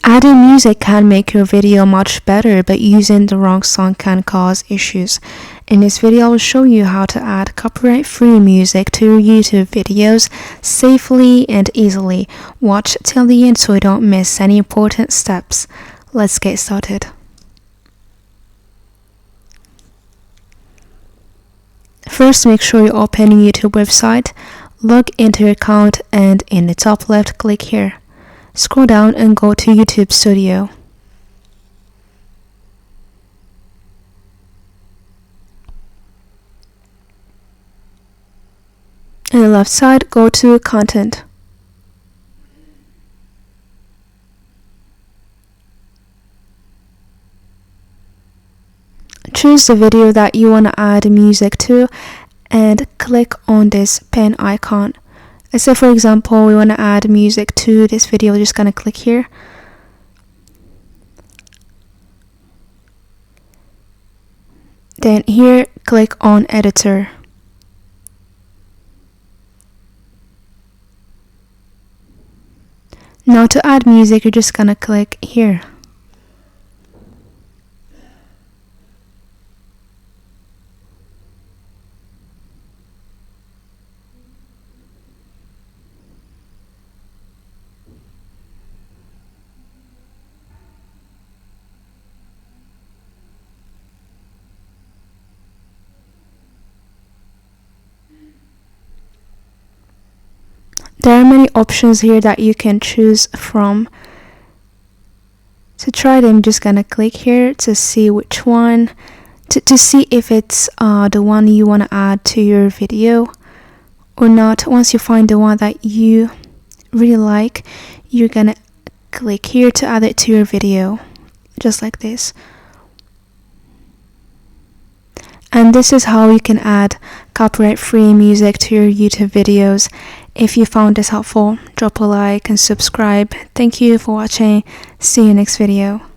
Adding music can make your video much better, but using the wrong song can cause issues. In this video, I will show you how to add copyright-free music to your YouTube videos safely and easily. Watch till the end so you don't miss any important steps. Let's get started. First, make sure you open your YouTube website, log into your account, and in the top left, click here. Scroll down and go to YouTube Studio. On the left side, go to Content. Choose the video that you want to add music to and click on this pen icon. Let's say, for example, we want to add music to this video. We're just going to click here. Then here, click on Editor. Now to add music, you're just going to click here. There are many options here that you can choose from. To try them, just gonna click here to see which one, to see if it's the one you want to add to your video or not. Once you find the one that you really like, you're gonna click here to add it to your video, just like this. And this is how you can add copyright-free music to your YouTube videos. If you found this helpful, drop a like and subscribe. Thank you for watching. See you next video.